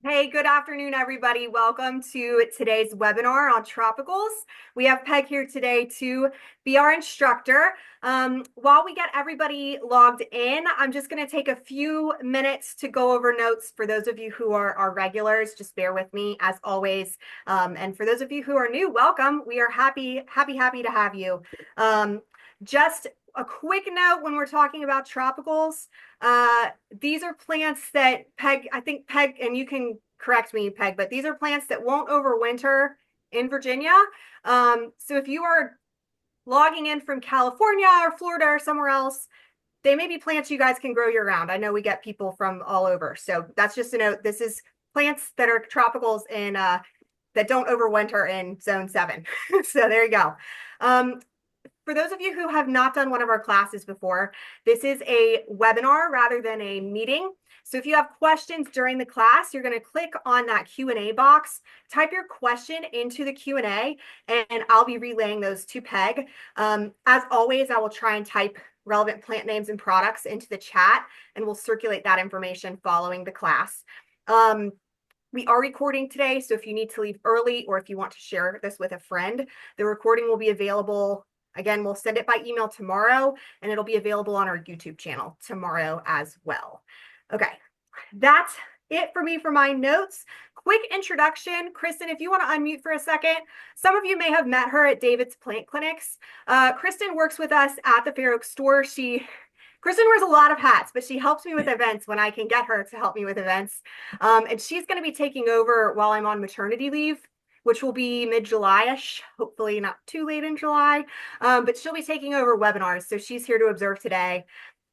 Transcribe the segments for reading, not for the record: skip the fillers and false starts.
Hey, good afternoon, everybody. Welcome to today's webinar on tropicals. We have Peg here today to be our instructor. While we get everybody logged in, I'm just going to take a few minutes to go over notes for those of you who are our regulars. Just bear with me as always. And for those of you who are new, welcome. We are happy to have you. Just a quick note when we're talking about tropicals. These are plants that I think Peg, and you can correct me, Peg, but these are plants that won't overwinter in Virginia. So if you are logging in from California or Florida or somewhere else, they may be plants you guys can grow year round. I know we get people from all over. So that's just a note. This is plants that are tropicals in that don't overwinter in zone 7. So there you go. For those of you who have not done one of our classes before, this is a webinar rather than a meeting. So if you have questions during the class, you're going to click on that Q&A box, type your question into the Q&A, and I'll be relaying those to Peg. As always, I will try and type relevant plant names and products into the chat, and we'll circulate that information following the class. We are recording today, so if you need to leave early or if you want to share this with a friend, the recording will be available. Again, we'll send it by email tomorrow, and it'll be available on our YouTube channel tomorrow as well. Okay, that's it for me for my notes. Quick introduction. Kristen, if you want to unmute for a second. Some of you may have met her at David's Plant Clinics. Kristen works with us at the Fair Oak store. Kristen wears a lot of hats, but she helps me with events when I can get her to help me with events. And she's going to be taking over while I'm on maternity leave, which will be mid-July-ish, hopefully not too late in July. But she'll be taking over webinars. So she's here to observe today.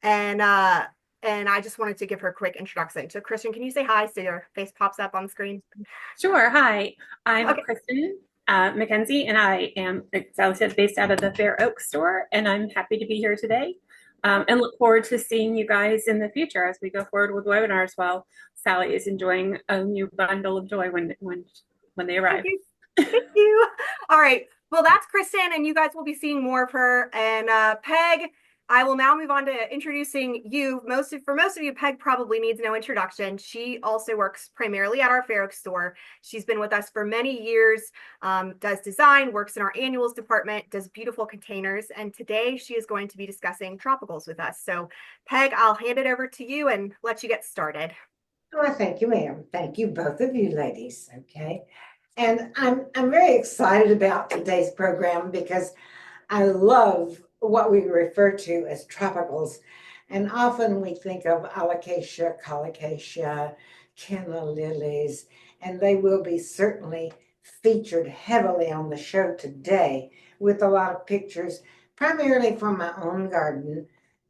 And I just wanted to give her a quick introduction. So Kristen, can you say hi so your face pops up on the screen? Sure. Hi, I'm Okay. Kristen Mackenzie, and I am, as I said, based out of the Fair Oak store, and I'm happy to be here today and look forward to seeing you guys in the future as we go forward with webinars while Sally is enjoying a new bundle of joy when they Thank arrive. you. Thank you. All right. Well, that's Kristen, and you guys will be seeing more of her. And Peg, I will now move on to introducing you. For most of you, Peg probably needs no introduction. She also works primarily at our Fair Oak store. She's been with us for many years, does design, works in our annuals department, does beautiful containers. And today she is going to be discussing tropicals with us. So Peg, I'll hand it over to you and let you get started. Well, thank you, ma'am. Thank you, both of you ladies. Okay. And I'm very excited about today's program because I love what we refer to as tropicals. And often we think of alocasia, colocasia, canna lilies, and they will be certainly featured heavily on the show today with a lot of pictures, primarily from my own garden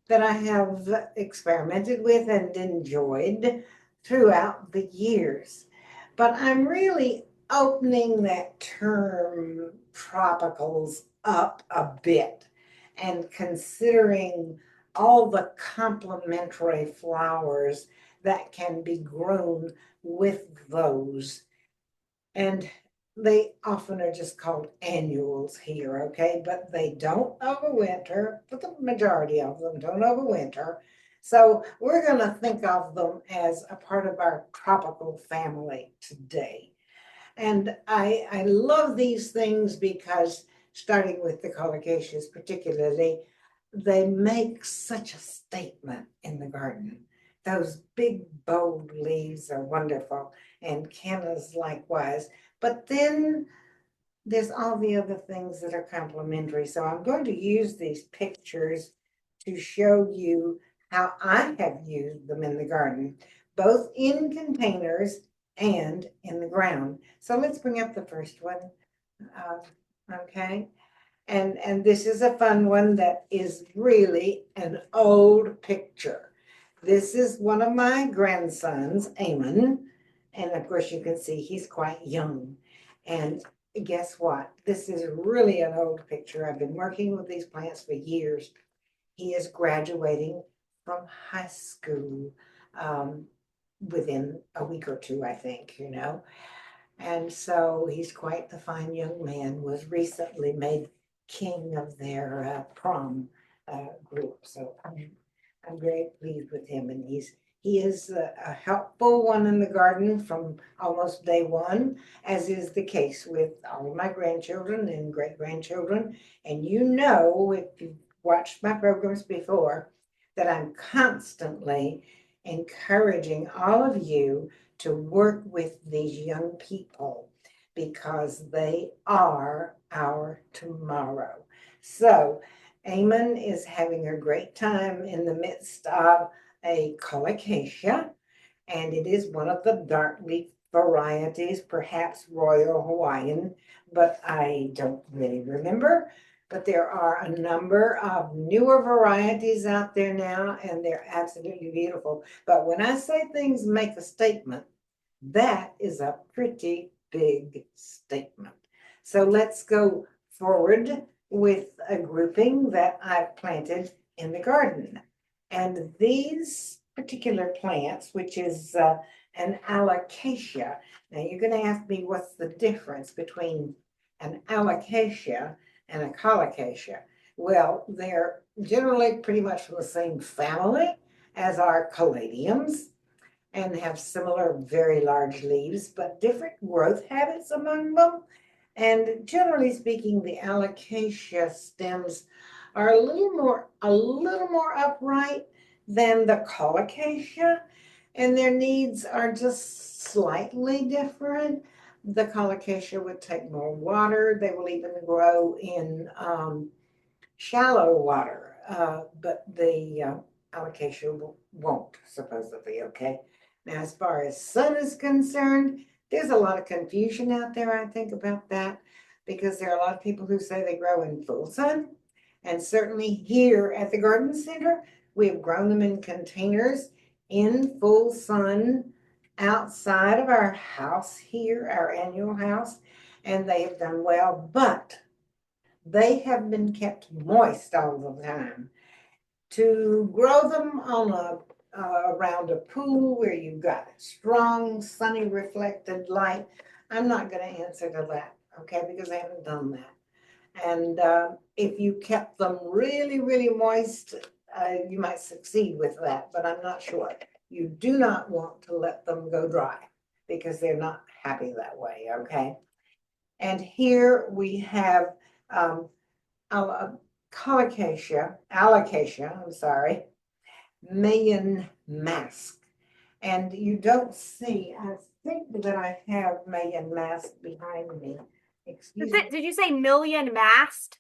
that I have experimented with and enjoyed throughout the years. But I'm really opening that term tropicals up a bit and considering all the complementary flowers that can be grown with those. And they often are just called annuals here, okay? But they don't overwinter, but the majority of them don't overwinter. So we're going to think of them as a part of our tropical family today. And I love these things because, starting with the colocasias particularly, they make such a statement in the garden. Those big, bold leaves are wonderful, and cannas likewise. But then there's all the other things that are complementary. So I'm going to use these pictures to show you how I have used them in the garden, both in containers and in the ground. So let's bring up the first one. Okay. And this is a fun one that is really an old picture. This is one of my grandsons, Eamon. And of course you can see he's quite young. And guess what? This is really an old picture. I've been working with these plants for years. He is graduating from high school within a week or two, I think, you know. And so he's quite the fine young man, was recently made king of their prom group. So I'm very pleased with him, and He is a helpful one in the garden from almost day one, as is the case with all of my grandchildren and great-grandchildren. And you know, if you've watched my programs before, that I'm constantly encouraging all of you to work with these young people because they are our tomorrow. So, Eamon is having a great time in the midst of a colocasia, and it is one of the dark leaf varieties, perhaps Royal Hawaiian, but I don't really remember. But there are a number of newer varieties out there now, and they're absolutely beautiful. But when I say things make a statement, that is a pretty big statement. So let's go forward with a grouping that I've planted in the garden. And these particular plants, which is an alocasia. Now you're going to ask me what's the difference between an alocasia and a colocasia. Well, they're generally pretty much from the same family as our caladiums and have similar very large leaves, but different growth habits among them. And generally speaking, the alocasia stems are a little more upright than the colocasia, and their needs are just slightly different. The colocasia would take more water. They will even grow in shallow water, but the alocasia won't, supposedly, okay? Now, as far as sun is concerned, there's a lot of confusion out there, I think, about that, because there are a lot of people who say they grow in full sun. And certainly here at the garden center, we have grown them in containers in full sun outside of our house here, our annual house, and they have done well, but they have been kept moist all the time. To grow them on around a pool where you've got strong sunny reflected light, I'm not going to answer to that, okay, because I haven't done that. And if you kept them really, really moist, you might succeed with that, but I'm not sure. You do not want to let them go dry because they're not happy that way, okay? And here we have alocasia, I'm sorry, Mayan mask. And you don't see, I think that I have Mayan mask behind me. Excuse me. Did you say million mast?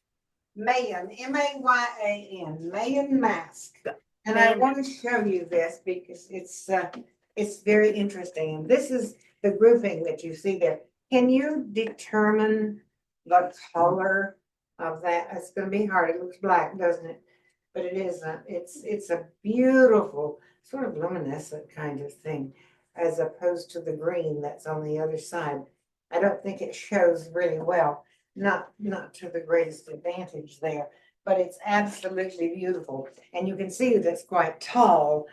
Mayan, M-A-Y-A-N, Mayan mask. And I Mayan want to show you this because it's very interesting. And this is the grouping that you see there. Can you determine the color of that? It's going to be hard. It looks black, doesn't it? But it isn't. It's a beautiful sort of luminescent kind of thing, as opposed to the green that's on the other side. I don't think it shows really well. Not to the greatest advantage there, but it's absolutely beautiful. And you can see that it's quite tall,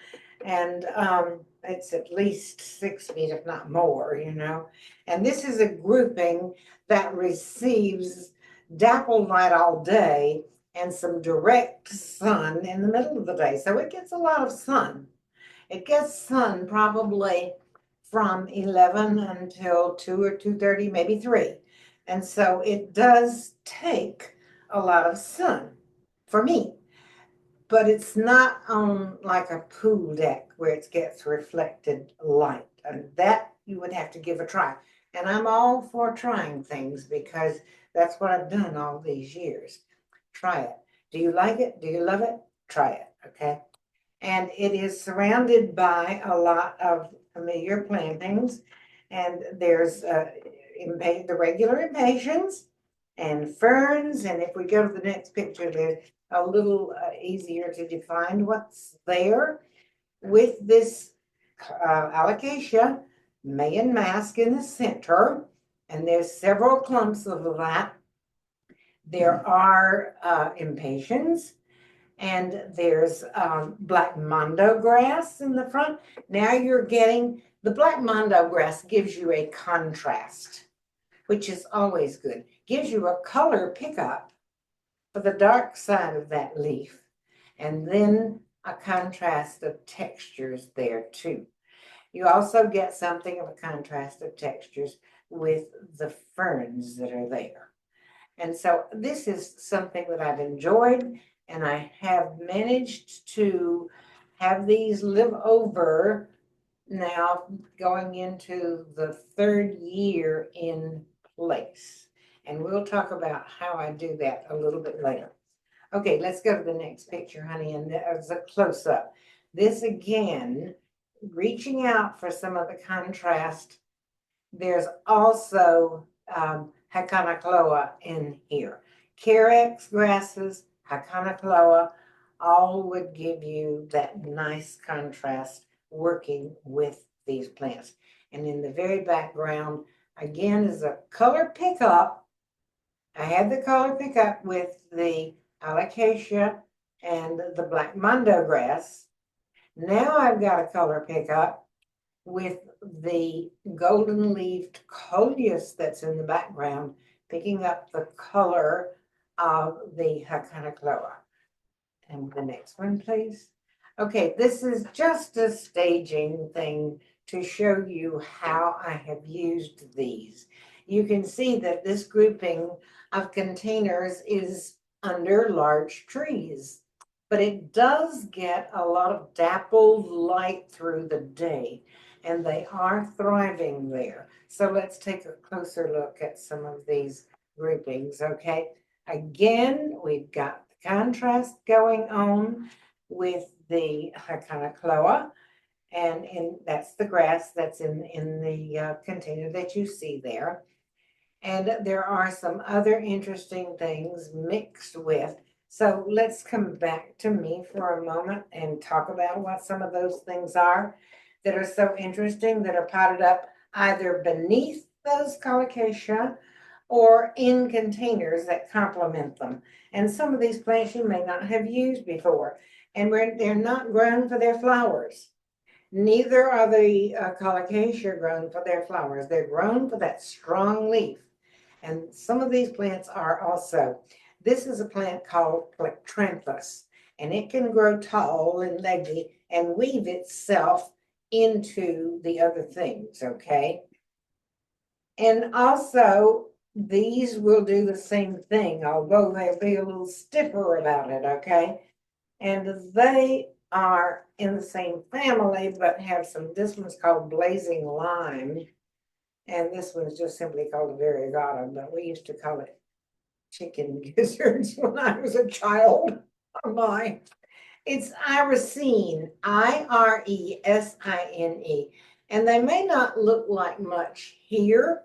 and it's at least 6 feet, if not more, you know. And this is a grouping that receives dappled light all day and some direct sun in the middle of the day. So it gets a lot of sun. It gets sun probably from 11 until 2 or 2:30, maybe 3. And so it does take a lot of sun for me. But it's not on like a pool deck where it gets reflected light. And that you would have to give a try. And I'm all for trying things because that's what I've done all these years. Try it. Do you like it? Do you love it? Try it, okay? And it is surrounded by a lot of familiar plantings. And there's the regular impatiens and ferns. And if we go to the next picture, they're a little easier to define what's there. With this alocasia Mayan mask in the center, and there's several clumps of that. There are impatiens, and there's black mondo grass in the front. Now you're getting, the black mondo grass gives you a contrast, which is always good. Gives you a color pickup for the dark side of that leaf. And then a contrast of textures there too. You also get something of a contrast of textures with the ferns that are there. And so this is something that I've enjoyed, and I have managed to have these live over now going into the third year in place. And we'll talk about how I do that a little bit later. Okay, let's go to the next picture, honey, and there's a close-up. This again, reaching out for some of the contrast. There's also Hakanakloa in here. Carex grasses, Hakanakloa, all would give you that nice contrast working with these plants. And in the very background, again, is a color pickup. I had the color pickup with the colocasia and the black mondo grass. Now I've got a color pickup with the golden leafed coleus that's in the background, picking up the color of the Hakanakloa. And the next one, please. Okay, this is just a staging thing to show you how I have used these. You can see that this grouping of containers is under large trees, but it does get a lot of dappled light through the day, and they are thriving there. So let's take a closer look at some of these groupings, okay? Again, we've got the contrast going on with the Hakanakloa, and that's the grass that's in the container that you see there. And there are some other interesting things mixed with. So let's come back to me for a moment and talk about what some of those things are that are so interesting, that are potted up either beneath those colocasia or in containers that complement them. And some of these plants you may not have used before, and they're not grown for their flowers. Neither are the colocasia grown for their flowers. They're grown for that strong leaf. And some of these plants are also. This is a plant called plectranthus, and it can grow tall and leggy and weave itself into the other things, okay? And also, these will do the same thing, although they'll be a little stiffer about it, okay? And they are in the same family, but have some, this one's called blazing lime. And this one's just simply called a variegata, but we used to call it chicken gizzards when I was a child. Oh my. It's irisine, Iresine. And they may not look like much here,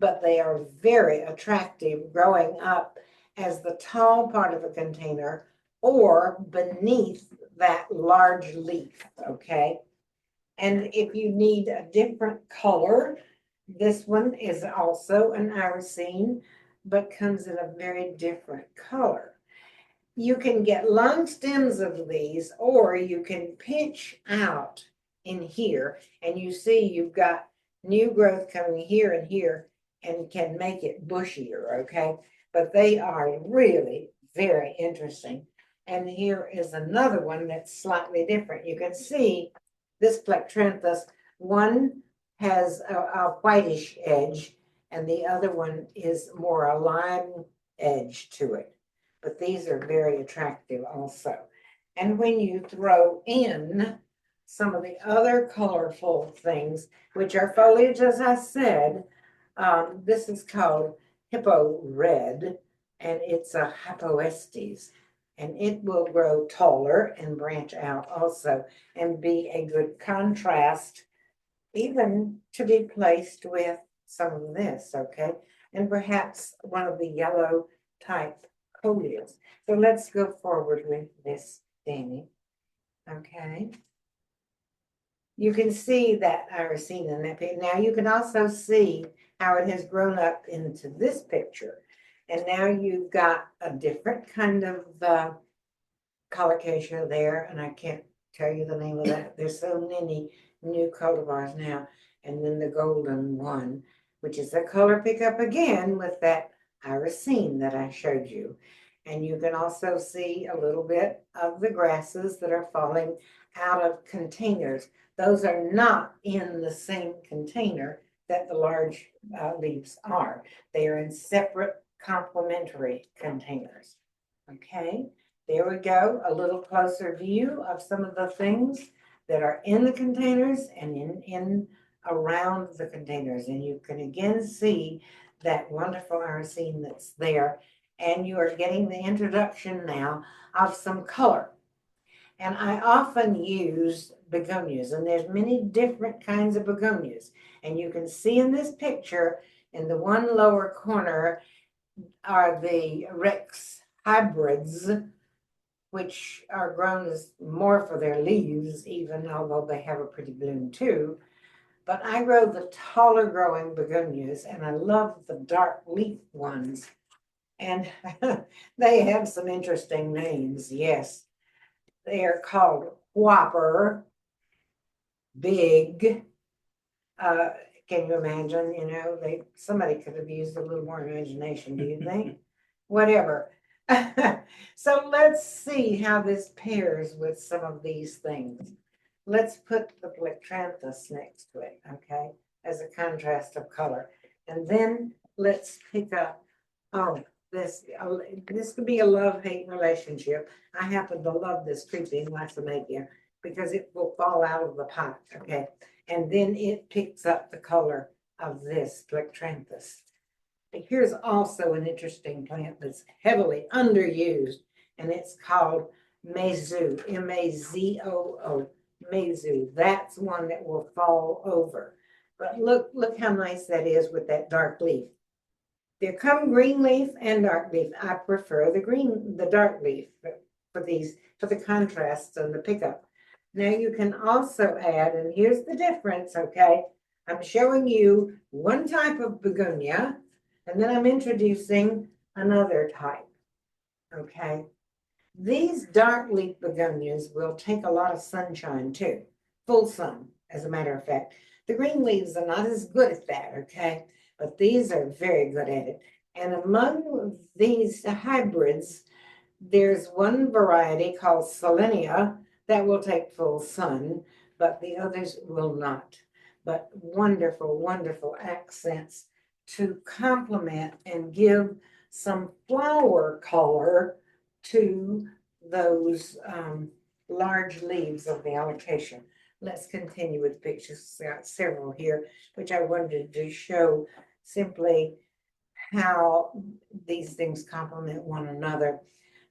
but they are very attractive growing up as the tall part of a container or beneath that large leaf, okay? And if you need a different color, this one is also an irisine, but comes in a very different color. You can get long stems of these, or you can pinch out in here, and you see you've got new growth coming here and here, and can make it bushier, okay? But they are really very interesting. And here is another one that's slightly different. You can see this plectranthus, one has a whitish edge, and the other one is more a lime edge to it. But these are very attractive also. And when you throw in some of the other colorful things, which are foliage, as I said, this is called hippo red, and it's a hypoestes. And it will grow taller and branch out also and be a good contrast, even to be placed with some of this, okay? And perhaps one of the yellow type coleus. So let's go forward with this, Danny. Okay. You can see that irisine in that picture. Now you can also see how it has grown up into this picture. And now you've got a different kind of colocasia there, and I can't tell you the name of that. There's so many new cultivars now. And then the golden one, which is a color pickup again with that irisine that I showed you. And you can also see a little bit of the grasses that are falling out of containers. Those are not in the same container that the large leaves are. They are in separate complementary containers. Okay, there we go. A little closer view of some of the things that are in the containers and in around the containers. And you can again see that wonderful irisine that's there. And you are getting the introduction now of some color. And I often use begonias, and there's many different kinds of begonias. And you can see in this picture, in the one lower corner, are the Rex hybrids, which are grown as more for their leaves, even although they have a pretty bloom too. But I grow the taller growing begonias, and I love the dark leaf ones. And they have some interesting names, yes. They are called Whopper, Big. Can you imagine? Somebody could have used a little more imagination, do you think? Whatever. So let's see how this pairs with some of these things. Let's put the Plectranthus next to it, okay, as a contrast of color. And then let's pick up, this could be a love-hate relationship. I happen to love this creeping Lacinagia because it will fall out of the pot, okay? And then it picks up the color of this Plectranthus. Here's also an interesting plant that's heavily underused, and it's called Mazu, M-A-Z-O-O, Mazu. That's one that will fall over. But look how nice that is with that dark leaf. There come green leaf and dark leaf. I prefer the dark leaf for the contrasts and the pickup. Now you can also add, and here's the difference, okay? I'm showing you one type of begonia, and then I'm introducing another type, okay? These dark leaf begonias will take a lot of sunshine too, full sun, as a matter of fact. The green leaves are not as good at that, okay? But these are very good at it. And among these hybrids, there's one variety called Selenia that will take full sun, but the others will not. But wonderful, wonderful accents to complement and give some flower color to those large leaves of the alocasia. Let's continue with pictures. I've got several here, which I wanted to show simply how these things complement one another.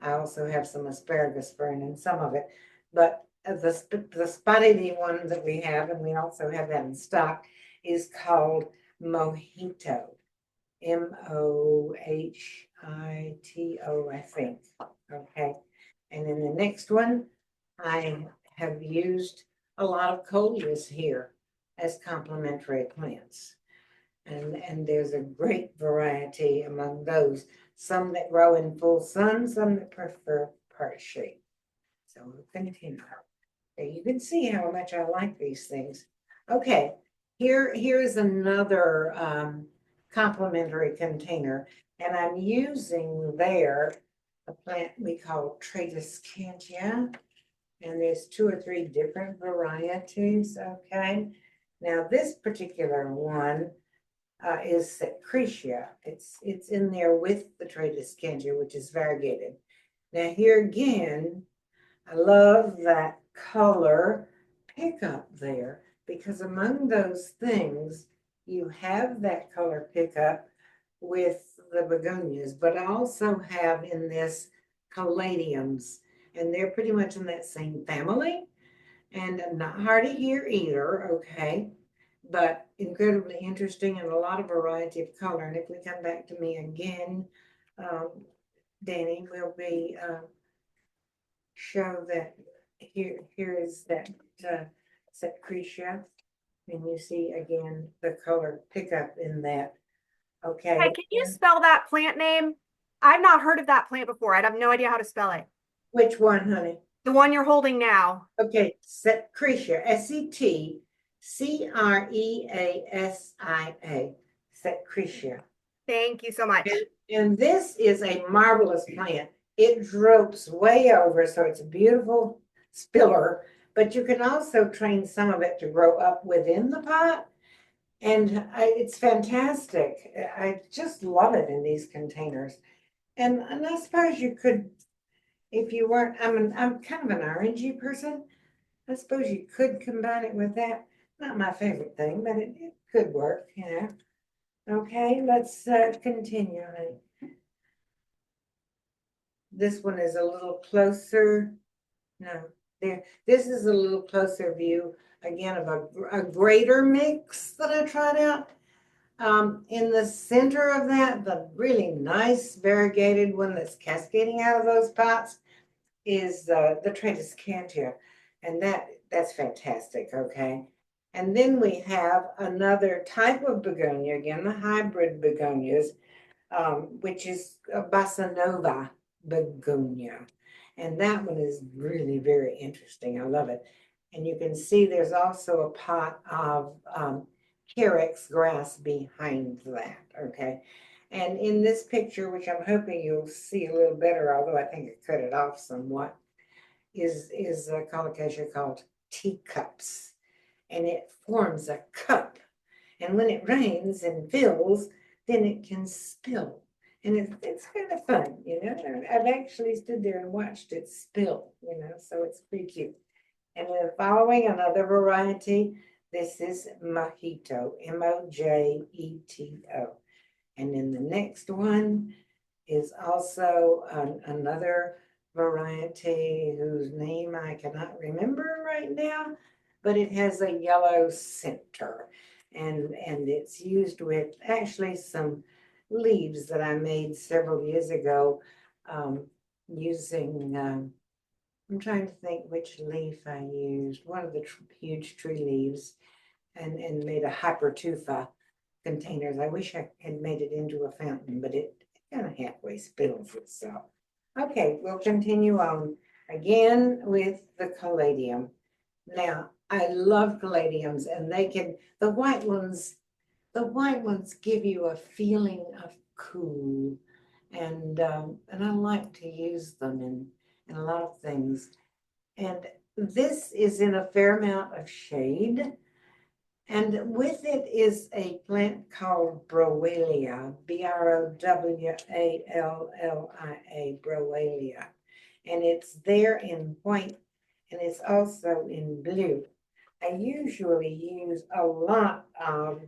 I also have some asparagus fern in some of it, but the spotted one that we have, and we also have that in stock, is called Mojito, M-O-H-I-T-O, I think. Okay, and then the next one, I have used a lot of coleus here as complementary plants. And there's a great variety among those. Some that grow in full sun, some that prefer part shade. So we'll continue. Okay, you can see how much I like these things. Okay, here's another complementary container, and I'm using there a plant we call Tradescantia, and there's 2 or 3 different varieties. Okay, now this particular one is Secretia. It's in there with the Tradescantia, which is variegated. Now here again, I love that color pickup there, because among those things, you have that color pickup with the begonias, but I also have in this caladiums, and they're pretty much in that same family, and not hardy here either, okay? But incredibly interesting and a lot of variety of color. And if we come back to me again, Danny, will be show that here is that Secretia, and you see again the color pickup in that. Okay. Hey, can you spell that plant name? I've not heard of that plant before. I have no idea how to spell it. Which one, honey? The one you're holding now. Okay, Secretia, Secreasia, Secretia. Thank you so much. And this is a marvelous plant. it drapes way over, so it's a beautiful spiller, but you can also train some of it to grow up within the pot. And it's fantastic. I just love it in these containers. And I suppose you could, if you weren't, I'm kind of an orangey person. I suppose you could combine it with that. Not my favorite thing, but it could work, you know. Okay, let's continue. This one is a little closer. No, there. This is a little closer view again of a greater mix that I tried out. In the center of that, the really nice variegated one that's cascading out of those pots is the Tradescantia, and that's fantastic. Okay, and then we have another type of begonia again, the hybrid begonias, which is a Bossa Nova begonia. And that one is really very interesting. I love it. And you can see there's also a pot of carex grass behind that, okay? And in this picture, which I'm hoping you'll see a little better, although I think I cut it off somewhat, is a colocasia called teacups. And it forms a cup. And when it rains and fills, then it can spill. And it's kind of fun, you know. I've actually stood there and watched it spill, you know, so it's pretty cute. And then following another variety, this is mojito, Mojeto. And then the next one is also another variety whose name I cannot remember right now, but it has a yellow center. And it's used with actually some leaves that I made several years ago using, I'm trying to think which leaf I used, one of the huge tree leaves, and made a hypertufa containers. I wish I had made it into a fountain, but it kind of halfway spills itself. Okay, we'll continue on again with the caladium. Now, I love caladiums, and the white ones give you a feeling of cool, and I like to use them in a lot of things. And this is in a fair amount of shade. And with it is a plant called Browalia, Browallia, Browalia. And it's there in white, and it's also in blue. I usually use a lot of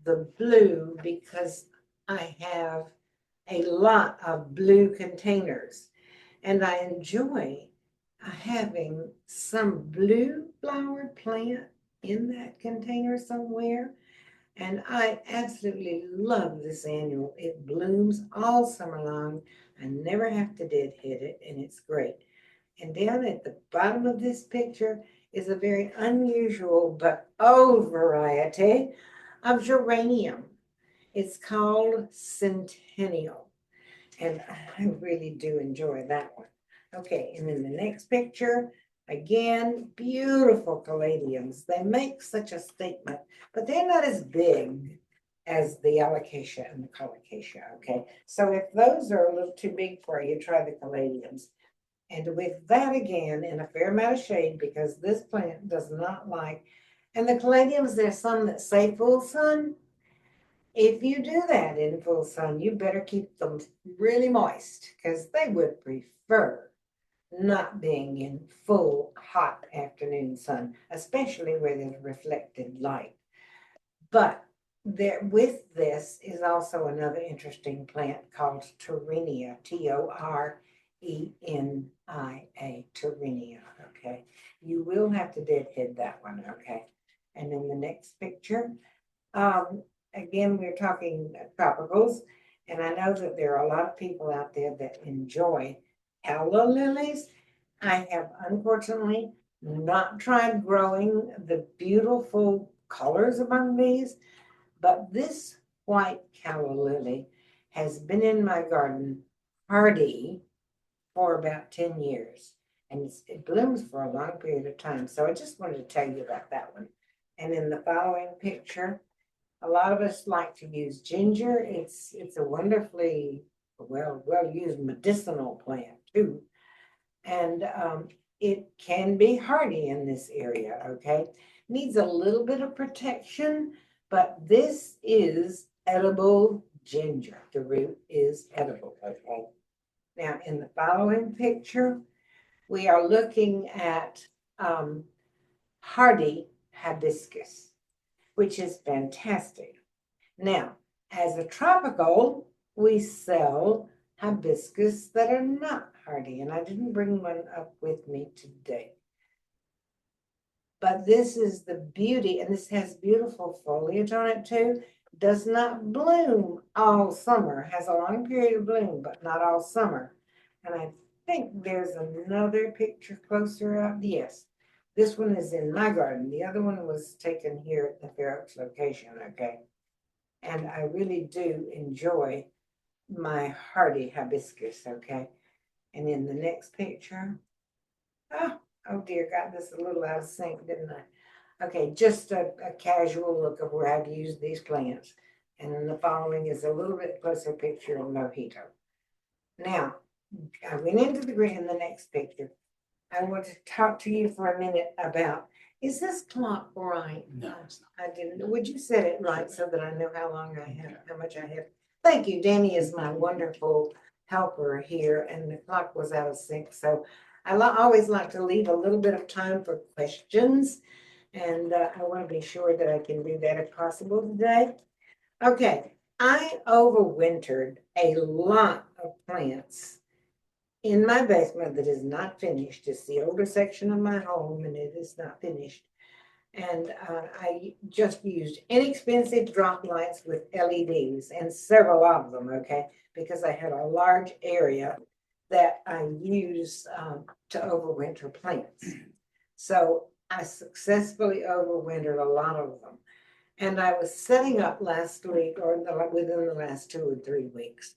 the blue because I have a lot of blue containers. And I enjoy having some blue flowered plant in that container somewhere. And I absolutely love this annual. It blooms all summer long. I never have to deadhead it, and it's great. And down at the bottom of this picture is a very unusual but old variety of geranium. It's called Centennial, and I really do enjoy that one. Okay, and in the next picture, again, beautiful caladiums. They make such a statement, but they're not as big as the alocasia and the colocasia, okay? So if those are a little too big for you, try the caladiums. And with that again, in a fair amount of shade, because this plant does not like, and the caladiums, there's some that say full sun. If you do that in full sun, you better keep them really moist because they would prefer not being in full hot afternoon sun, especially where there's reflected light. But there with this is also another interesting plant called Torrenia, Torenia, Torrenia, okay? You will have to deadhead that one, okay? And in the next picture, again, we're talking tropicals, and I know that there are a lot of people out there that enjoy calla lilies. I have unfortunately not tried growing the beautiful colors among these, but this white calla lily has been in my garden hardy for about 10 years, and it blooms for a long period of time. So I just wanted to tell you about that one. And in the following picture, a lot of us like to use ginger. It's a wonderfully well used medicinal plant. too. And it can be hardy in this area, okay? Needs a little bit of protection, but this is edible ginger. The root is edible, okay? Now, in the following picture, we are looking at hardy hibiscus, which is fantastic. Now, as a tropical, we sell hibiscus that are not hardy, and I didn't bring one up with me today. But this is the beauty, and this has beautiful foliage on it too. Does not bloom all summer, has a long period of bloom, but not all summer. And I think there's another picture closer up. Yes, this one is in my garden. The other one was taken here at the Fair Oaks location, okay? And I really do enjoy my hardy hibiscus, okay? And in the next picture, oh dear, got this a little out of sync, didn't I? Okay, just a casual look of where I've used these plants. And then the following is a little bit closer picture of mojito. Now, I went into the green in the next picture. I want to talk to you for a minute about, is this clock right? No, it's not. I didn't, would you set it right so that I know how long I have, how much I have? Thank you, Danny is my wonderful helper here, and the clock was out of sync, so I always like to leave a little bit of time for questions, and I want to be sure that I can do that if possible today. Okay, I overwintered a lot of plants in my basement that is not finished. It's the older section of my home, and it is not finished. And I just used inexpensive drop lights with LEDs, and several of them, okay, because I had a large area that I use to overwinter plants. So I successfully overwintered a lot of them. And I was setting up last week, or within the last 2 or 3 weeks,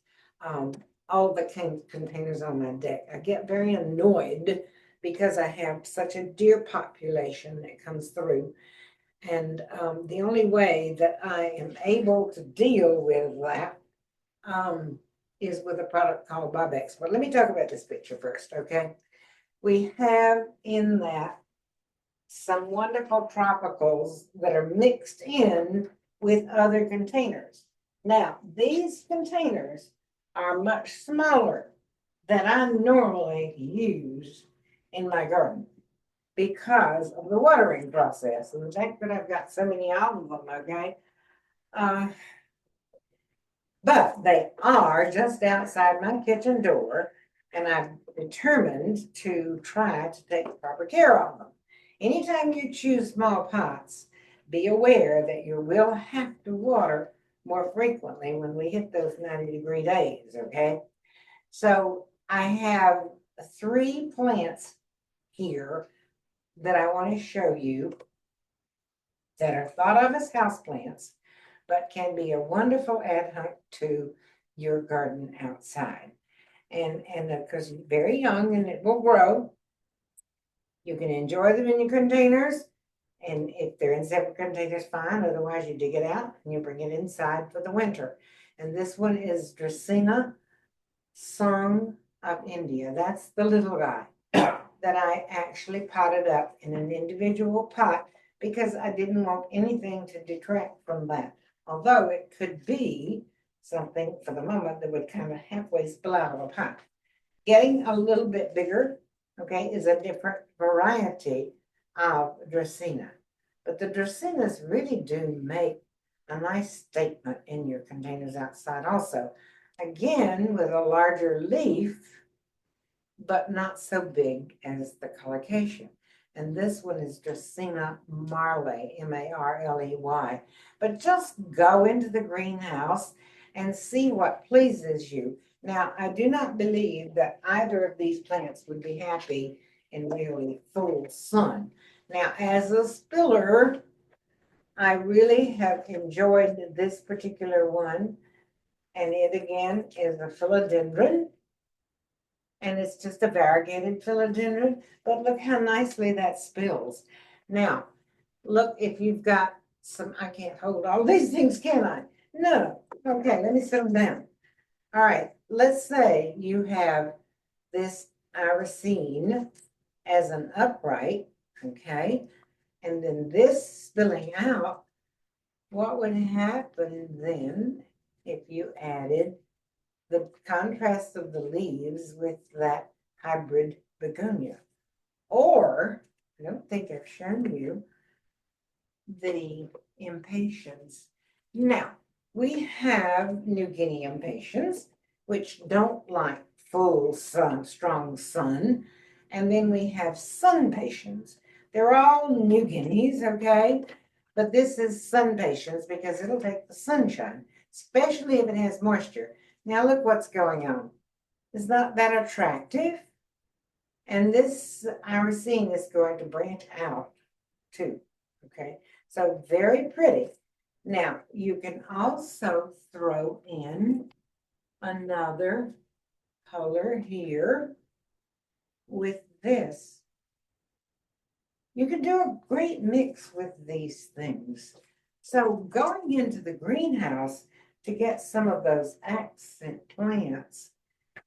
all the containers on my deck. I get very annoyed because I have such a deer population that comes through. And the only way that I am able to deal with that is with a product called Bob Expert. Let me talk about this picture first, okay? We have in that some wonderful tropicals that are mixed in with other containers. Now, these containers are much smaller than I normally use in my garden because of the watering process and the fact that I've got so many of them, okay? But they are just outside my kitchen door, and I've determined to try to take proper care of them. Anytime you choose small pots, be aware that you will have to water more frequently when we hit those 90-degree days, okay? So I have 3 plants here that I want to show you that are thought of as houseplants, but can be a wonderful adjunct to your garden outside. And because very young and it will grow, you can enjoy them in your containers. And if they're in separate containers, fine. Otherwise, you dig it out and you bring it inside for the winter. And this one is Dracaena Song of India. That's the little guy that I actually potted up in an individual pot because I didn't want anything to detract from that. Although it could be something for the moment that would kind of halfway spill out of a pot. Getting a little bit bigger, okay, is a different variety of Dracaena. But the Dracaenas really do make a nice statement in your containers outside also. Again, with a larger leaf, but not so big as the colocasia. And this one is Dracaena Marley, Marley. But just go into the greenhouse and see what pleases you. Now, I do not believe that either of these plants would be happy in really full sun. Now, as a spiller, I really have enjoyed this particular one. And it again is a philodendron. And it's just a variegated philodendron. But look how nicely that spills. Now, look, if you've got some, I can't hold all these things, can I? No. Okay, let me set them down. All right, let's say you have this irisine as an upright, okay? And then this spilling out, what would happen then if you added the contrast of the leaves with that hybrid begonia? Or, I don't think I've shown you the impatiens. Now, we have New Guinea impatiens, which don't like full sun, strong sun. And then we have sun patiens. They're all New Guineas, okay? But this is sun patiens because it'll take the sunshine, especially if it has moisture. Now look what's going on. Is not that attractive? And this irisine is going to branch out too, okay? So very pretty. Now, you can also throw in another color here with this. You can do a great mix with these things. So going into the greenhouse to get some of those accent plants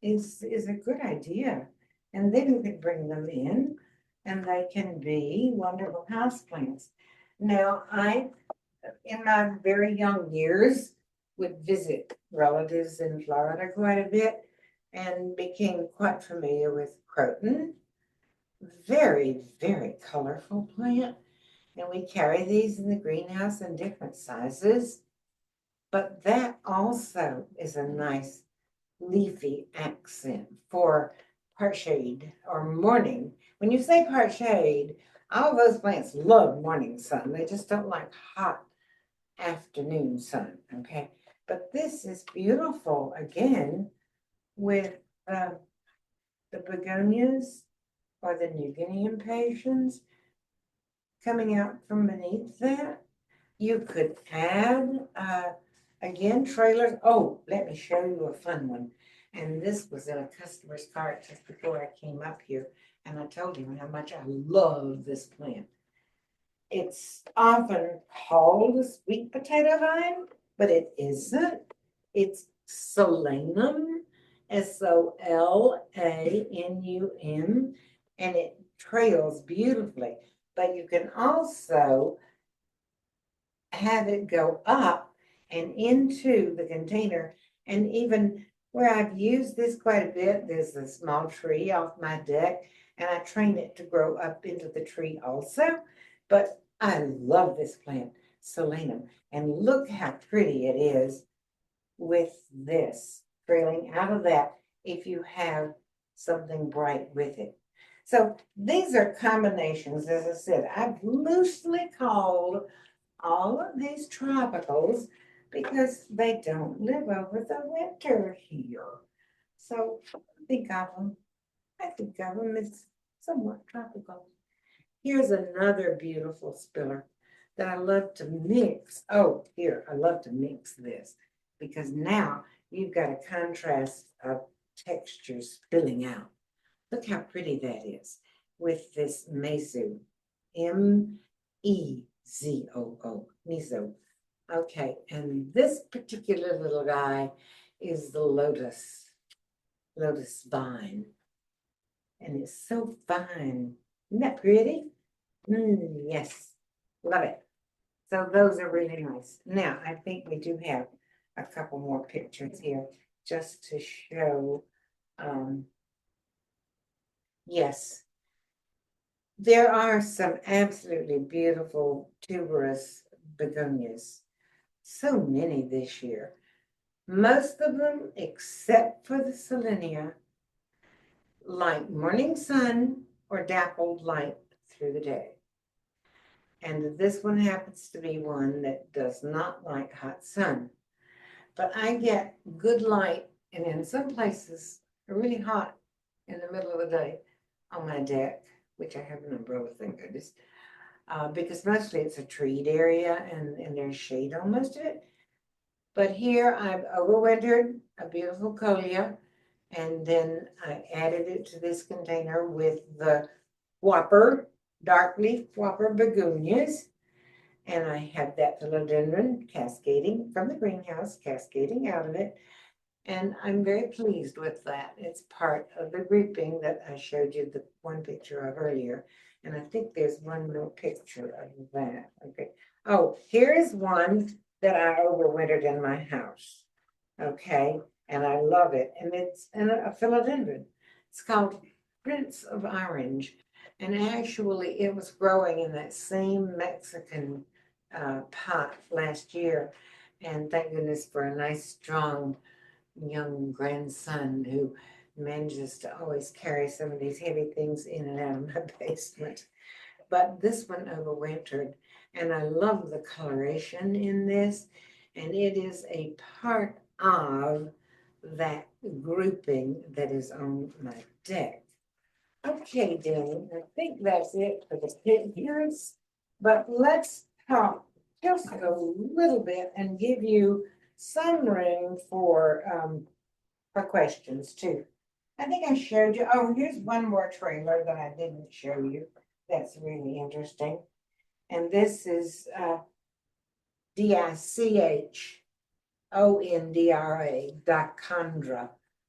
is a good idea. And then you can bring them in and they can be wonderful houseplants. Now, I, in my very young years, would visit relatives in Florida quite a bit and became quite familiar with croton. Very, very colorful plant. And we carry these in the greenhouse in different sizes. But that also is a nice leafy accent for part shade or morning. When you say part shade, all those plants love morning sun. They just don't like hot afternoon sun, okay? But this is beautiful again with the begonias or the New Guinea impatiens coming out from beneath that. You could add, again, trailers. Oh, let me show you a fun one. And this was in a customer's cart just before I came up here. And I told him how much I love this plant. It's often called a sweet potato vine, but it isn't. It's solanum, Solanum, and it trails beautifully. But you can also have it go up and into the container. And even where I've used this quite a bit, there's a small tree off my deck, and I train it to grow up into the tree also. But I love this plant, Solanum. And look how pretty it is with this trailing out of that if you have something bright with it. So these are combinations, as I said, I've loosely called all of these tropicals because they don't live over the winter here. So I think of them as somewhat tropical. Here's another beautiful spiller that I love to mix. Oh, here, I love to mix this because now you've got a contrast of textures spilling out. Look how pretty that is with this meso, Mezoo, meso. Okay, and this particular little guy is the lotus vine. And it's so fine. Isn't that pretty? Yes, love it. So those are really nice. Now, I think we do have a couple more pictures here just to show. Yes, there are some absolutely beautiful tuberous begonias. So many this year. Most of them, except for the Selenia, like morning sun or dappled light through the day. And this one happens to be one that does not like hot sun. But I get good light, and in some places, really hot in the middle of the day on my deck, which I have an umbrella, thank goodness, because mostly it's a treed area and there's shade on most of it. But here I've overwintered a beautiful colia, and then I added it to this container with the whopper, dark leaf whopper begonias. And I have that philodendron cascading from the greenhouse, cascading out of it. And I'm very pleased with that. It's part of the grouping that I showed you the one picture of earlier. And I think there's one more picture of that. Okay. Oh, here is one that I overwintered in my house. Okay. And I love it. And it's a philodendron. It's called Prince of Orange. And actually, it was growing in that same Mexican pot last year. And thank goodness for a nice, strong young grandson who manages to always carry some of these heavy things in and out of my basement. But this one overwintered, and I love the coloration in this, and it is a part of that grouping that is on my deck. Okay, Danny, I think that's it for the pictures, but let's talk just a little bit and give you some room for questions too. I think I showed you, oh, here's one more trailer that I didn't show you. That's really interesting. And this is Dichondra, Dichondra,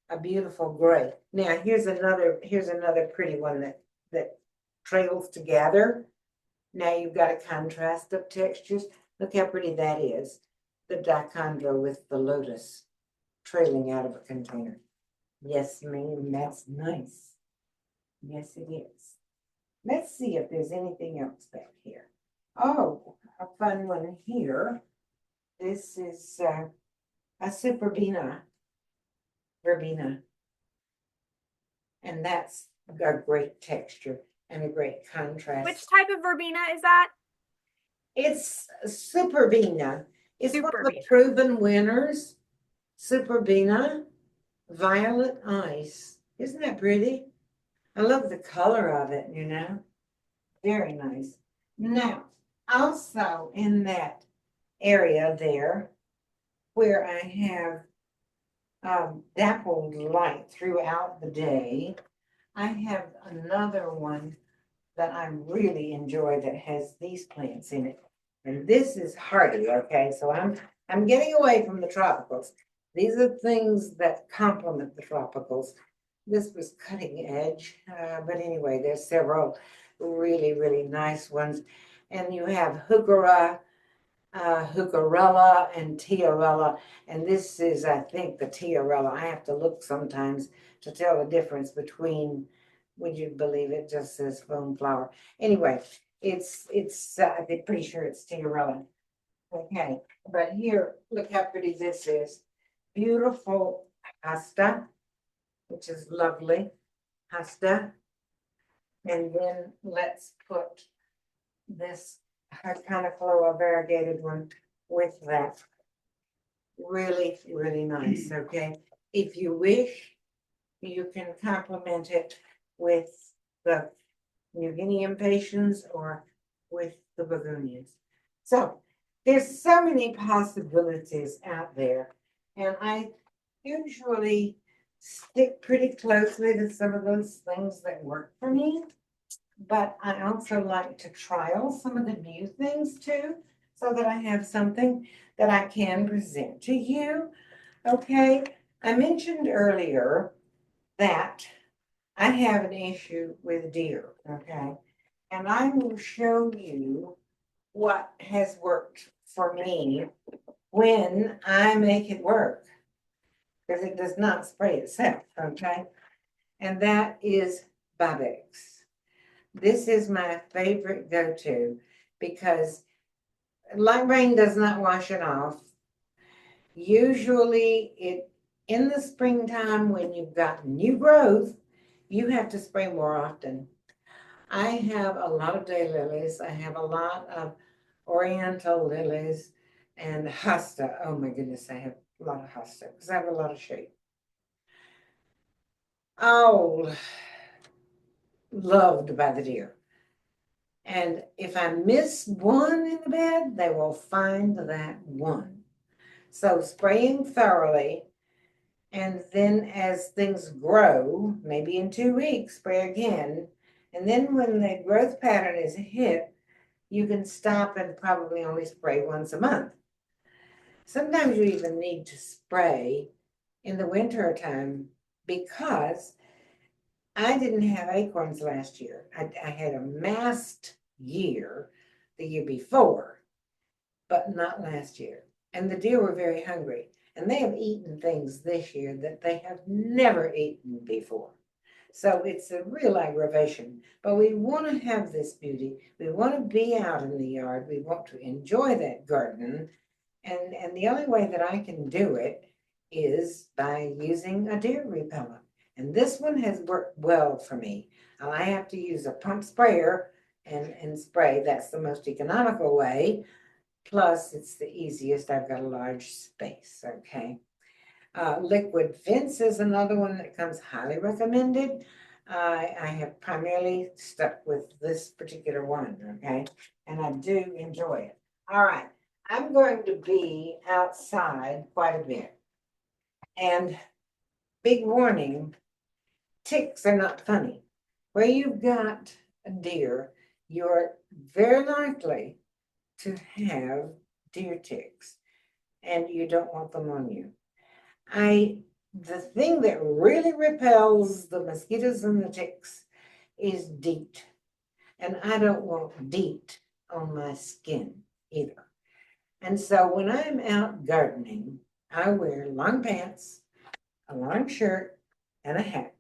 a beautiful gray. Now here's another pretty one that trails together. Now you've got a contrast of textures. Look how pretty that is. The dichondra with the lotus trailing out of a container. Yes, ma'am, that's nice. Yes, it is. Let's see if there's anything else back here. Oh, a fun one here. This is a verbena. And that's a great texture and a great contrast. Which type of verbena is that? It's superbena. It's one of the Superbena. proven winners. Superbena, violet ice. Isn't that pretty? I love the color of it, you know. Very nice. Now, also in that area there, where I have dappled light throughout the day, I have another one that I really enjoy that has these plants in it. And this is hardy, okay? So I'm getting away from the tropicals. These are things that complement the tropicals. This was cutting edge, but anyway, there's several really, really nice ones. And you have heuchera, heucherella, and tiarella. And this is, I think, the tiarella. I have to look sometimes to tell the difference between, would you believe it just says foam flower. Anyway, it's I'm pretty sure it's tiarella. Okay, but here, look how pretty this is. Beautiful asta, which is lovely. Asta. And then let's put this kind of variegated one with that. Really, really nice, okay? If you wish, you can complement it with the New Guinea impatiens or with the begonias. So there's so many possibilities out there. And I usually stick pretty closely to some of those things that work for me. But I also like to trial some of the new things too, so that I have something that I can present to you. Okay, I mentioned earlier that I have an issue with deer, okay? And I will show you what has worked for me when I make it work, because it does not spray itself, okay? And that is Babex. This is my favorite go-to because light rain does not wash it off. Usually in the springtime when you've got new growth, you have to spray more often. I have a lot of daylilies. I have a lot of oriental lilies and hosta. Oh my goodness, I have a lot of hosta because I have a lot of shade. Oh, loved by the deer. And if I miss one in the bed, they will find that one. So spraying thoroughly, and then as things grow, maybe in 2 weeks, spray again. And then when the growth pattern is hit, you can stop and probably only spray once a month. Sometimes you even need to spray in the winter time because I didn't have acorns last year. I had a mast year the year before, but not last year. And the deer were very hungry. And they have eaten things this year that they have never eaten before. So it's a real aggravation. But we want to have this beauty. We want to be out in the yard. We want to enjoy that garden. And the only way that I can do it is by using a deer repellent. And this one has worked well for me. I have to use a pump sprayer and spray. That's the most economical way. Plus, it's the easiest. I've got a large space, okay? Liquid Fence is another one that comes highly recommended. I have primarily stuck with this particular one, okay? And I do enjoy it. All right, I'm going to be outside quite a bit. And big warning, ticks are not funny. Where you've got a deer, you're very likely to have deer ticks, and you don't want them on you. The thing that really repels the mosquitoes and the ticks is DEET, and I don't want DEET on my skin either. And so when I'm out gardening, I wear long pants, a long shirt, and a hat.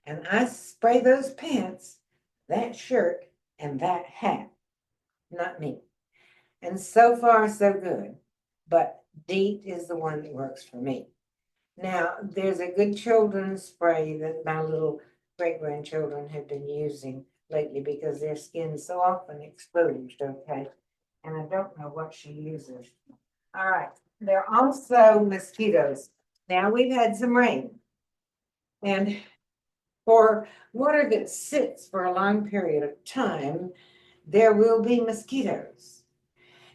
And I spray those pants, that shirt, and that hat, not me. And so far, so good. But DEET is the one that works for me. Now, there's a good children's spray that my little great-grandchildren have been using lately because their skin's so often exposed, okay? And I don't know what she uses. All right, there are also mosquitoes. Now, we've had some rain. And for water that sits for a long period of time, there will be mosquitoes.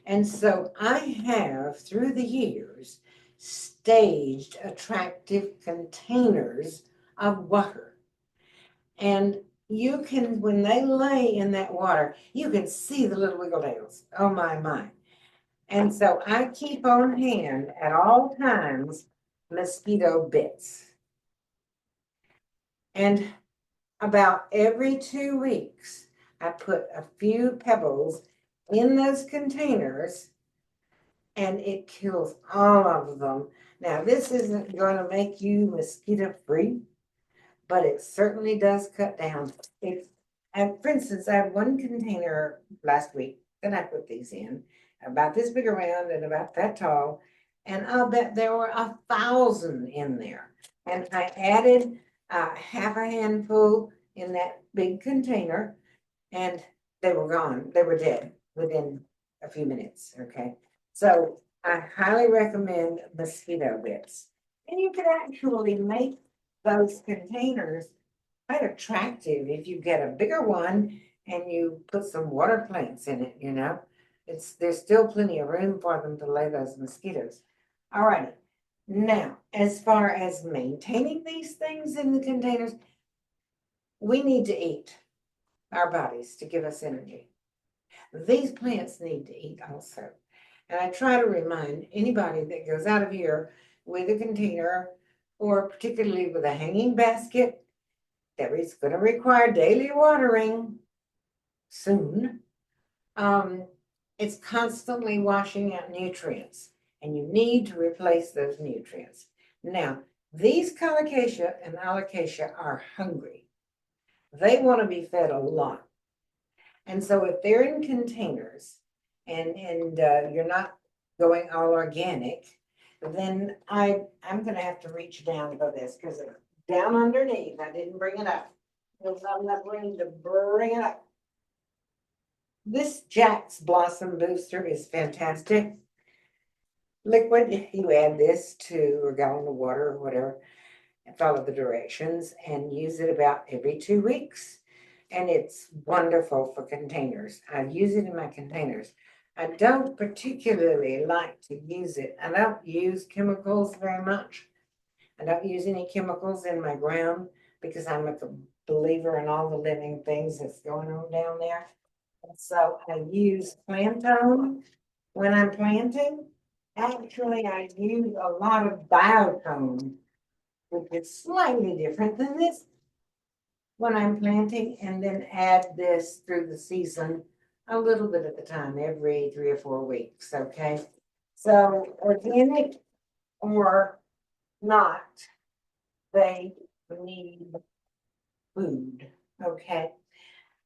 And so I have, through the years, staged attractive containers of water. And you can, when they lay in that water, you can see the little wiggle tails. Oh my. And so I keep on hand at all times mosquito bits. And about every 2 weeks, I put a few pebbles in those containers and it kills all of them. Now, this isn't going to make you mosquito free, but it certainly does cut down. And for instance, I have one container last week that I put these in, about this big around and about that tall, and I'll bet there were 1,000 in there. And I added half a handful in that big container, and they were gone. They were dead within a few minutes, okay? So I highly recommend mosquito bits. And you can actually make those containers quite attractive if you get a bigger one and you put some water plants in it, you know. There's still plenty of room for them to lay those mosquitoes. All right. Now, as far as maintaining these things in the containers, we need to eat our bodies to give us energy. These plants need to eat also. And I try to remind anybody that goes out of here with a container or particularly with a hanging basket that is going to require daily watering soon. It's constantly washing out nutrients and you need to replace those nutrients. Now, these colocasia and alocasia are hungry. They want to be fed a lot. And so if they're in containers and you're not going all organic, then I'm going to have to reach down for this because it's down underneath. I didn't bring it up because I'm not going to bring it up. This Jack's Blossom Booster is fantastic. Liquid, you add this to a gallon of water or whatever and follow the directions and use it about every 2 weeks. And it's wonderful for containers. I use it in my containers. I don't particularly like to use it. I don't use chemicals very much. I don't use any chemicals in my ground because I'm a believer in all the living things that's going on down there. And so I use Plantone when I'm planting. Actually, I use a lot of biotone which is slightly different than this when I'm planting, and then add this through the season a little bit at a time, every 3 or 4 weeks, okay? So organic or not, they need food, okay?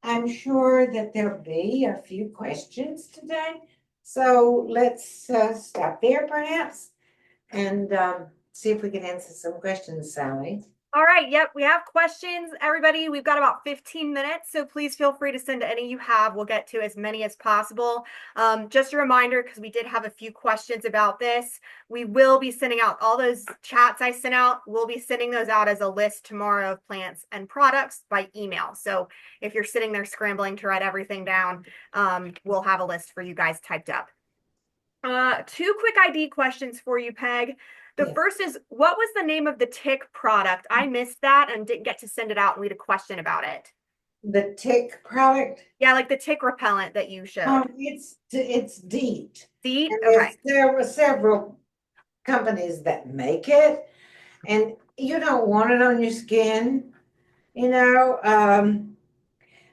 I'm sure that there'll be a few questions today. So let's stop there perhaps and see if we can answer some questions, Sally. All right, yep, we have questions, everybody. We've got about 15 minutes, so please feel free to send any you have. We'll get to as many as possible. Just a reminder, because we did have a few questions about this, we will be sending out all those chats I sent out. We'll be sending those out as a list tomorrow of plants and products by email. So if you're sitting there scrambling to write everything down, we'll have a list for you guys typed up. Two quick ID questions for you, Peg. The first is, what was the name of the tick product? I missed that and didn't get to send it out, and we had a question about it. The tick product? Yeah, like the tick repellent that you showed. It's DEET. DEET? And Okay. there were several companies that make it, and you don't want it on your skin, you know,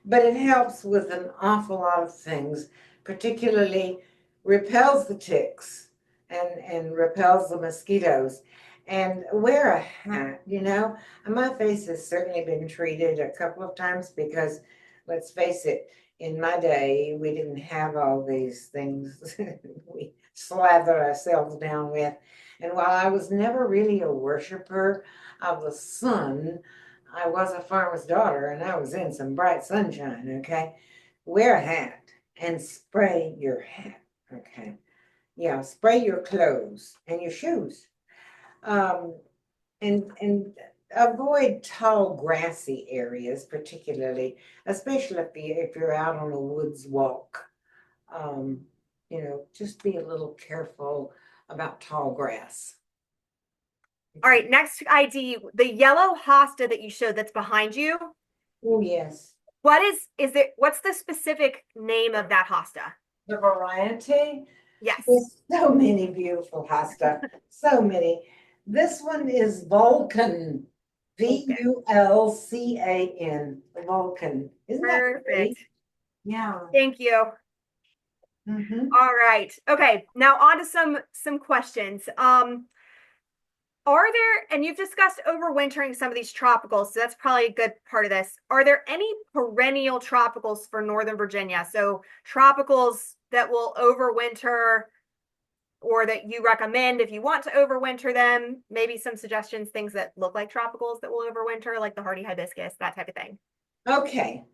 but it helps with an awful lot of things, particularly repels the ticks and repels the mosquitoes. And wear a hat, you know. And my face has certainly been treated a couple of times because, let's face it, in my day, we didn't have all these things we slather ourselves down with. And while I was never really a worshiper of the sun, I was a farmer's daughter and I was in some bright sunshine, okay? Wear a hat and spray your hat, okay? Yeah, spray your clothes and your shoes. Um, and avoid tall grassy areas, particularly, especially if you're out on a woods walk. Um, you know, just be a little careful about tall grass. All right, next ID, the yellow hosta that you showed that's behind you. Oh, yes. What's the specific name of that hosta? The variety. Yes. There's so many beautiful hosta, so many. This one is Vulcan, Vulcan, Vulcan. Isn't that Perfect. great? Yeah. Thank you. All right. Okay. Now on to some questions. Are there, and you've discussed overwintering some of these tropicals, so that's probably a good part of this. Are there any perennial tropicals for Northern Virginia? So tropicals that will overwinter or that you recommend if you want to overwinter them, maybe some suggestions, things that look like tropicals that will overwinter, like the hardy hibiscus, that type of thing. Okay,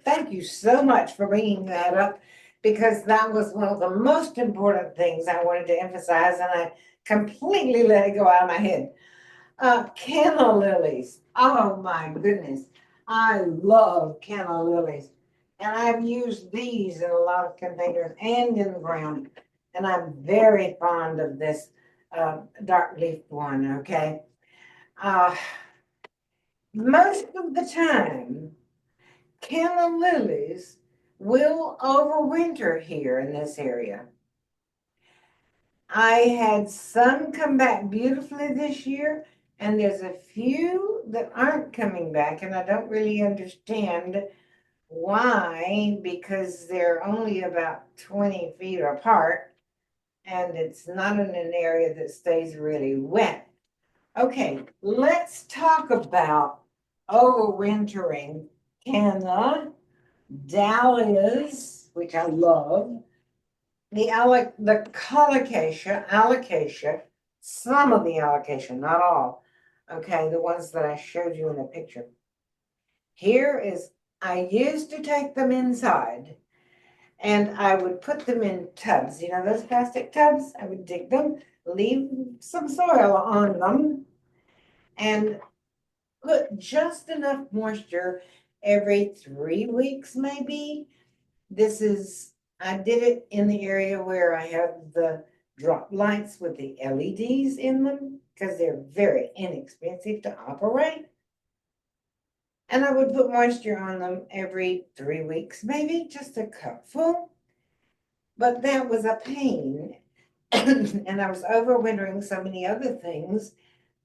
thank you so much for bringing that up because that was one of the most important things I wanted to emphasize, and I completely let it go out of my head. Canna lilies. Oh my goodness, I love canna lilies, and I've used these in a lot of containers and in the ground, and I'm very fond of this dark leaf one. Okay. Most of the time, canna lilies will overwinter here in this area. I had some come back beautifully this year, and there's a few that aren't coming back, and I don't really understand why, because they're only about 20 feet apart, and it's not in an area that stays really wet. Okay, let's talk about overwintering canna, dahlias, which I love, the colocasia, some of the alocasia, not all. Okay, the ones that I showed you in the picture. Here is, I used to take them inside and I would put them in tubs. You know those plastic tubs? I would dig them, leave some soil on them, and put just enough moisture every 3 weeks, maybe. I did it in the area where I have the drop lights with the LEDs in them because they're very inexpensive to operate. And I would put moisture on them every 3 weeks, maybe just a cupful. But that was a pain. And I was overwintering so many other things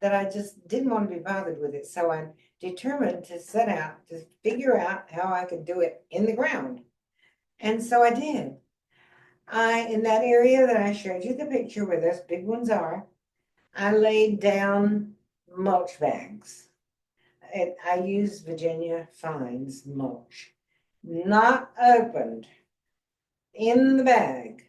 that I just didn't want to be bothered with it. So I determined to set out to figure out how I could do it in the ground. And so I did. In that area that I showed you the picture where those big ones are, I laid down mulch bags. I used Virginia Fines mulch, not opened, in the bag.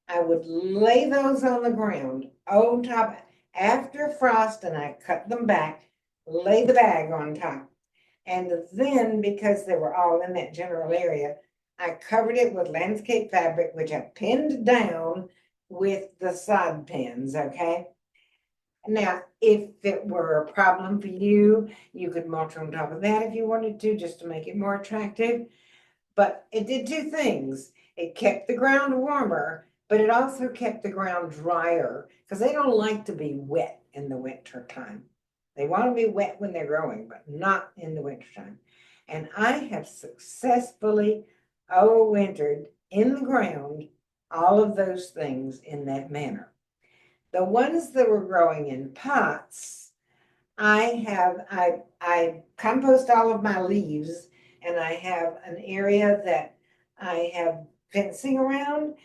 I would lay those on the ground on top after frost, and I cut them back, lay the bag on top. And then, because they were all in that general area, I covered it with landscape fabric, which I pinned down with the sod pins, okay? Now, if it were a problem for you, you could mulch on top of that if you wanted to, just to make it more attractive. But it did two things. It kept the ground warmer, but it also kept the ground drier because they don't like to be wet in the winter time. They want to be wet when they're growing, but not in the winter time. And I have successfully overwintered in the ground all of those things in that manner. The ones that were growing in pots, I compost all of my leaves, and I have an area that I have fencing around,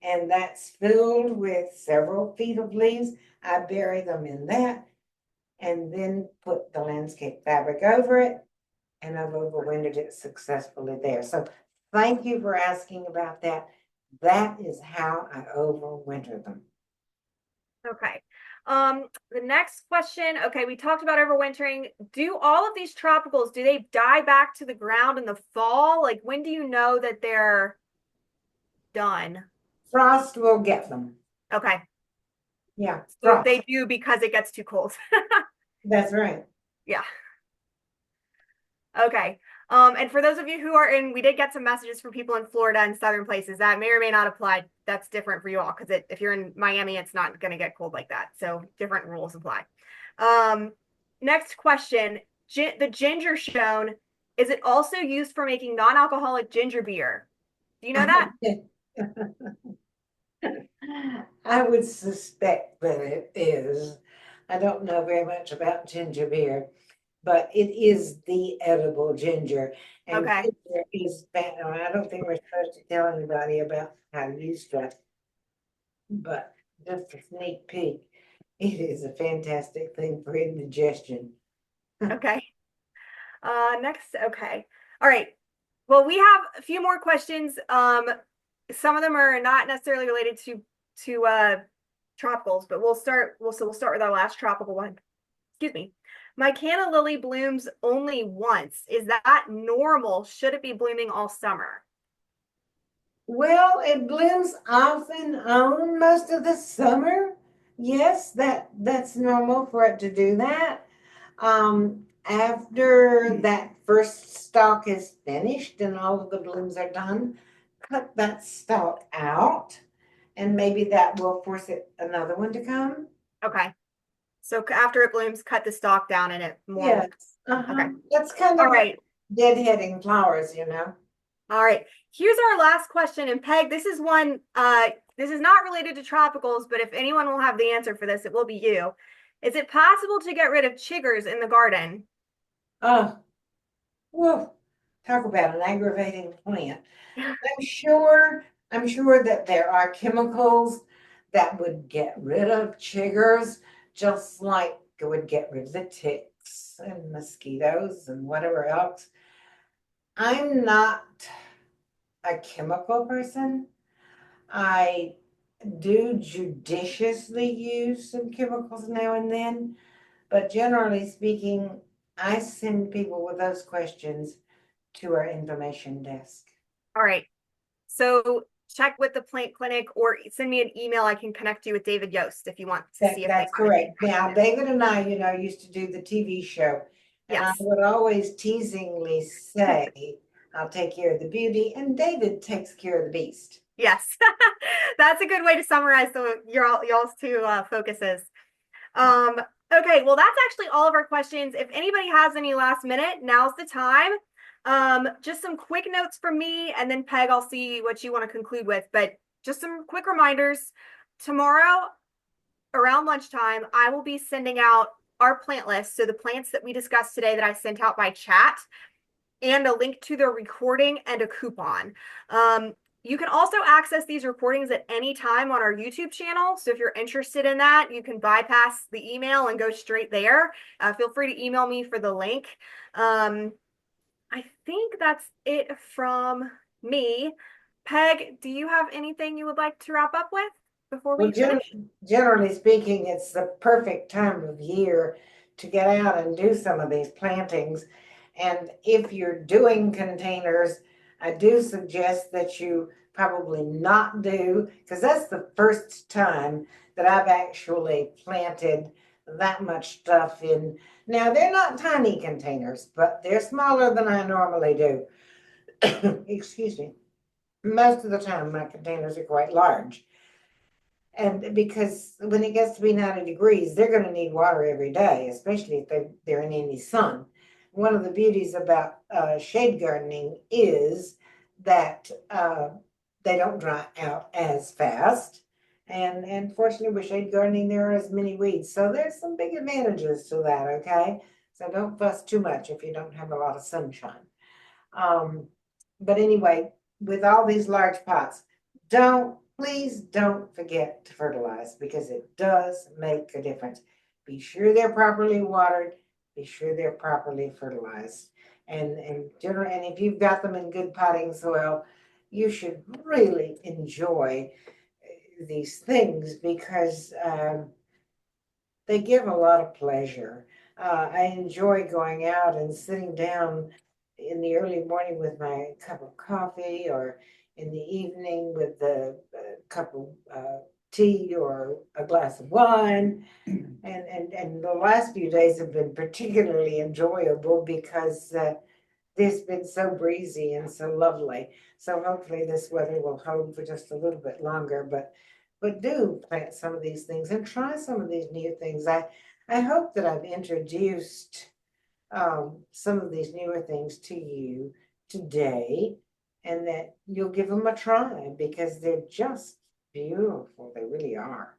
and that's filled with several feet of leaves. I bury them in that and then put the landscape fabric over it, and I've overwintered it successfully there. So thank you for asking about that. That is how I overwinter them. Okay. The next question. Okay, we talked about overwintering. Do all of these tropicals, do they die back to the ground in the fall? Like, when do you know that they're done? Frost will get them. Okay. Yeah, So frost. they do because it gets too cold. That's right. Yeah. Okay. And for those of you who are in, we did get some messages from people in Florida and southern places that may or may not apply. That's different for you all because if you're in Miami, it's not going to get cold like that. So different rules apply. Next question. The ginger shown, is it also used for making non-alcoholic ginger beer? Do you know that? I would suspect that it is. I don't know very much about ginger beer, but it is the edible ginger. And Okay. ginger is bad. I don't think we're supposed to tell anybody about how to use stuff, but just a sneak peek, it is a fantastic thing for indigestion. Okay. Next, okay. All right. Well, we have a few more questions. Some of them are not necessarily related to tropicals, but we'll start with our last tropical one. Excuse me. My canna lily blooms only once. Is that normal? Should it be blooming all summer? Well, it blooms off and on most of the summer. Yes, that's normal for it to do that. After that first stalk is finished and all of the blooms are done, cut that stalk out, and maybe that will force another one to come. Okay. So after it blooms, cut the stalk down and it more. Yes. Okay. That's kind All of right. deadheading flowers, you know. All right. Here's our last question. And Peg, this is one, this is not related to tropicals, but if anyone will have the answer for this, it will be you. Is it possible to get rid of chiggers in the garden? Oh, whoa. Talk about an aggravating plant. I'm sure that there are chemicals that would get rid of chiggers, just like it would get rid of the ticks and mosquitoes and whatever else. I'm not a chemical person. I do judiciously use some chemicals now and then, but generally speaking, I send people with those questions to our information desk. All right. So check with the plant clinic or send me an email. I can connect you with David Yost if you want to see if That's correct. Now, David and I, used to do the TV show, and I Yes. would always teasingly say, I'll take care of the beauty, and David takes care of the beast. Yes. That's a good way to summarize y'all's two focuses. Okay, well, that's actually all of our questions. If anybody has any last minute, now's the time. Just some quick notes from me, and then Peg, I'll see what you want to conclude with. But just some quick reminders. Tomorrow, around lunchtime, I will be sending out our plant list, so the plants that we discussed today that I sent out by chat, and a link to their recording and a coupon. You can also access these recordings at any time on our YouTube channel. So if you're interested in that, you can bypass the email and go straight there. Feel free to email me for the link. I think that's it from me. Peg, do you have anything you would like to wrap up with before Well, we finish? generally speaking, it's the perfect time of year to get out and do some of these plantings. And if you're doing containers, I do suggest that you probably not do, because that's the first time that I've actually planted that much stuff in. Now, they're not tiny containers, but they're smaller than I normally do. Excuse me. Most of the time, my containers are quite large. And because when it gets to be 90 degrees, they're going to need water every day, especially if they're in any sun. One of the beauties about shade gardening is that they don't dry out as fast. And fortunately, with shade gardening, there are as many weeds. So there's some big advantages to that, okay? So don't fuss too much if you don't have a lot of sunshine. But anyway, with all these large pots, please don't forget to fertilize, because it does make a difference. Be sure they're properly watered, be sure they're properly fertilized. And if you've got them in good potting soil, you should really enjoy these things, because they give a lot of pleasure. I enjoy going out and sitting down in the early morning with my cup of coffee, or in the evening with the cup of tea or a glass of wine. And the last few days have been particularly enjoyable because it's been so breezy and so lovely. So hopefully this weather will hold for just a little bit longer, but do plant some of these things and try some of these new things. I hope that I've introduced some of these newer things to you today, and that you'll give them a try, because they're just beautiful. They really are.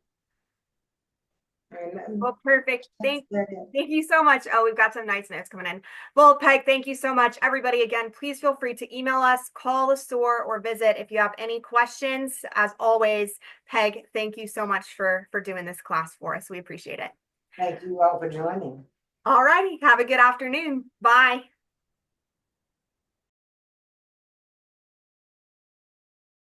And Well, perfect. that's it. Thank you so much. Oh, we've got some nice notes coming in. Well, Peg, thank you so much. Everybody, again, please feel free to email us, call the store, or visit if you have any questions. As always, Peg, thank you so much for doing this class for us. We appreciate it. Thank you all for joining. All righty. Have a good afternoon. Bye.